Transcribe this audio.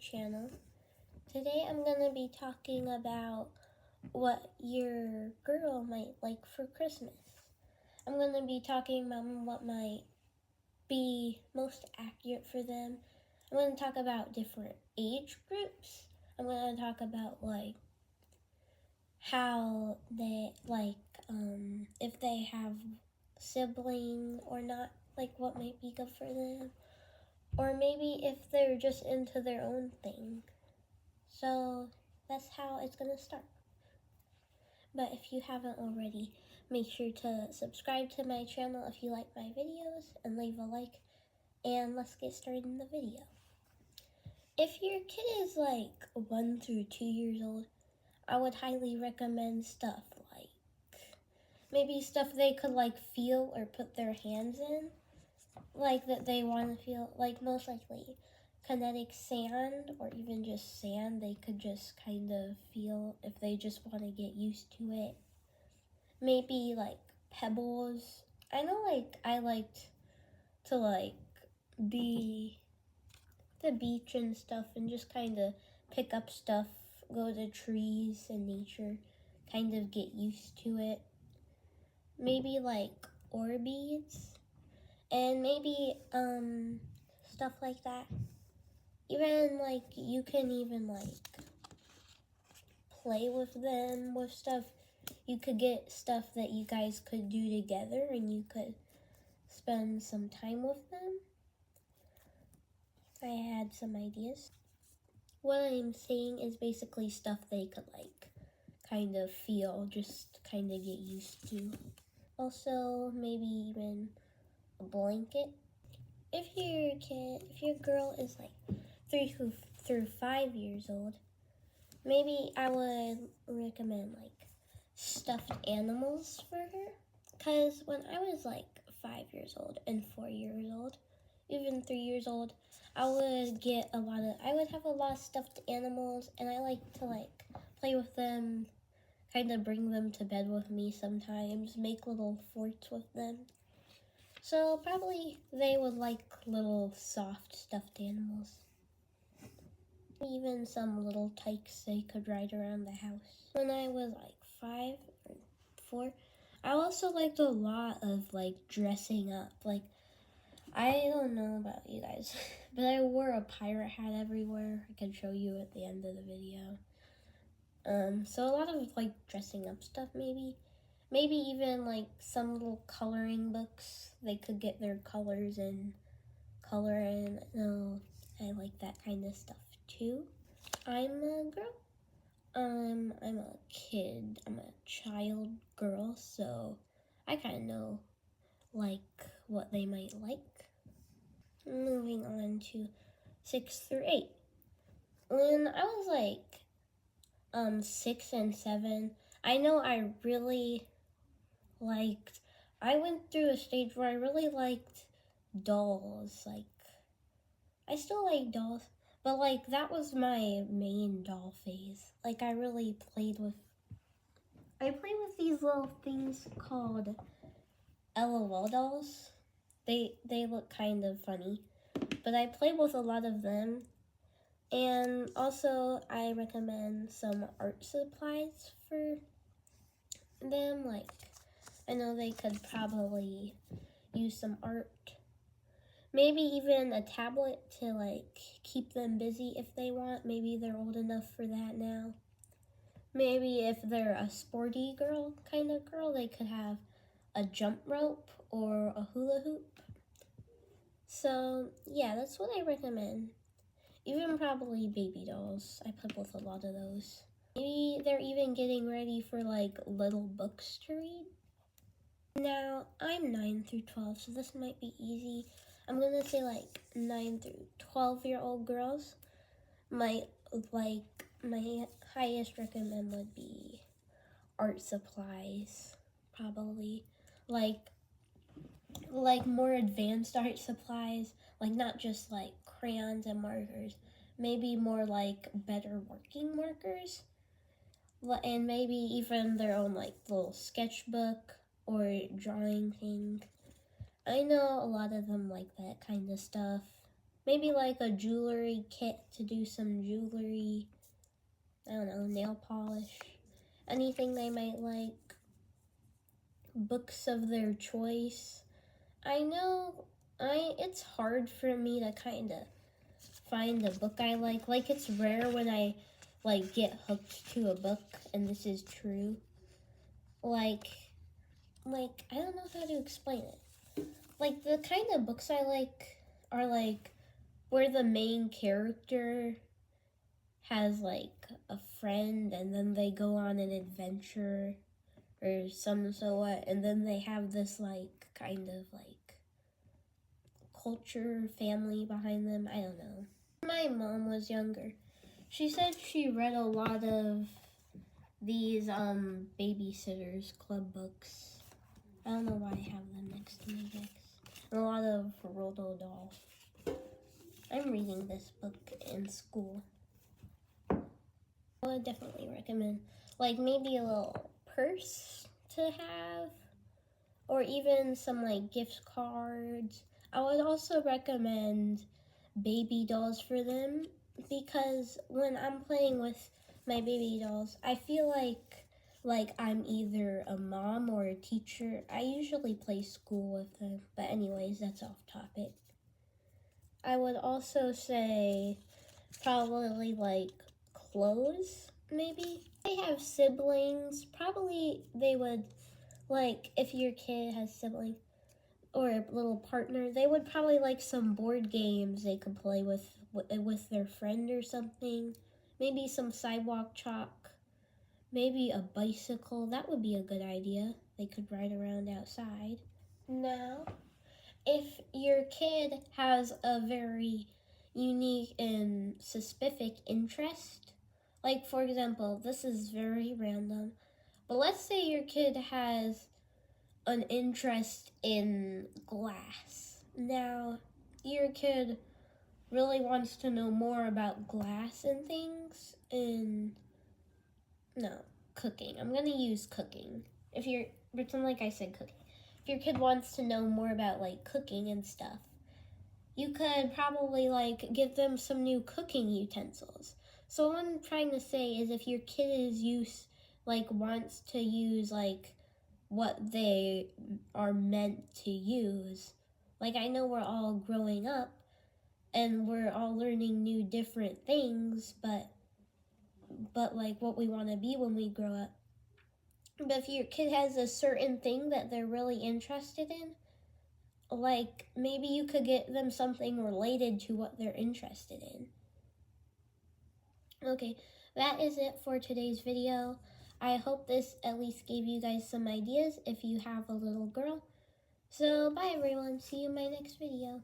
channel. Today I'm going to be talking about what your girl might like for Christmas. I'm going to be talking about what might be most accurate for them. I'm going to talk about different age groups. I'm going to talk about how they if they have siblings or not, what might be good for them. Or maybe if they're just into their own thing. So that's how it's going to start. But if you haven't already, make sure to subscribe to my channel if you like my videos and leave a like. And let's get started in the video. If your kid is 1 through 2 years old, I would highly recommend stuff maybe stuff they could feel or put their hands in. That they want to feel, most likely kinetic sand or even just sand they could just kind of feel if they just want to get used to it. Maybe pebbles. I know I liked to be the beach and stuff and just kind of pick up stuff, go to trees and nature, kind of get used to it. Maybe ore beads. And maybe stuff like that. Even you can even play with them with stuff. You could get stuff that you guys could do together and you could spend some time with them. I had some ideas. What I'm saying is basically stuff they could kind of feel, just kind of get used to. Also, maybe even a blanket. If your girl is 3 through 5 years old, maybe I would recommend stuffed animals for her. Cause when I was 5 years old and 4 years old, even 3 years old, I would have a lot of stuffed animals, and I like to play with them, kind of bring them to bed with me sometimes, make little forts with them. So probably they would like little soft stuffed animals. Even some little tykes they could ride around the house. When I was 5 or 4, I also liked a lot of dressing up. I don't know about you guys, but I wore a pirate hat everywhere. I can show you at the end of the video. So a lot of dressing up stuff maybe. Maybe even some little coloring books. They could get their colors and color in. I like that kind of stuff too. I'm a girl. I'm a kid. I'm a child girl, so I kind of know what they might like. Moving on to 6 through 8. When I was 6 and 7, I know I went through a stage where I really liked dolls. I still like dolls, but that was my main doll phase. I played with these little things called LOL dolls. They look kind of funny, but I played with a lot of them. And also I recommend some art supplies for them. I know they could probably use some art. Maybe even a tablet to keep them busy if they want. Maybe they're old enough for that now. Maybe if they're a sporty kind of girl, they could have a jump rope or a hula hoop. So yeah, that's what I recommend. Even probably baby dolls. I played with a lot of those. Maybe they're even getting ready for little books to read. Now, I'm 9 through 12, so this might be easy. I'm gonna say 9 through 12-year-old girls might my highest recommend would be art supplies, probably. More advanced art supplies, not just crayons and markers, maybe more better working markers, and maybe even their own little sketchbook or drawing thing. I know a lot of them like that kind of stuff. maybe like a jewelry kit to do some jewelry, I don't know, nail polish, anything they might like, books of their choice. I know it's hard for me to kind of find a book I like. Like, it's rare when I like get hooked to a book, and this is true. Like I don't know how to explain it. Like, the kind of books I like are like where the main character has like a friend and then they go on an adventure or some so what, and then they have this like kind of like culture family behind them. I don't know. My mom was younger, she said she read a lot of these Babysitters Club books. I don't know why I have them next to my desk. And a lot of Roald Dahl. I'm reading this book in school. I would definitely recommend, like, maybe a little purse to have, or even some like gift cards. I would also recommend baby dolls for them, because when I'm playing with my baby dolls, I feel like I'm either a mom or a teacher. I usually play school with them, but anyways, that's off topic. I would also say probably like clothes, maybe. They have siblings, probably they would, like, if your kid has siblings or a little partner, they would probably like some board games they could play with their friend or something. Maybe some sidewalk chalk, maybe a bicycle. That would be a good idea. They could ride around outside. Now, if your kid has a very unique and specific interest, like, for example, this is very random, but let's say your kid has an interest in glass. Now, your kid really wants to know more about glass and things, and cooking. I'm gonna use cooking. If you're, pretend like I said cooking. If your kid wants to know more about like cooking and stuff, you could probably like give them some new cooking utensils. So what I'm trying to say is, if your kid wants to use like what they are meant to use, like, I know we're all growing up and we're all learning new different things, but like what we want to be when we grow up. But if your kid has a certain thing that they're really interested in, like, maybe you could get them something related to what they're interested in. Okay, that is it for today's video. I hope this at least gave you guys some ideas if you have a little girl. So bye everyone, see you in my next video.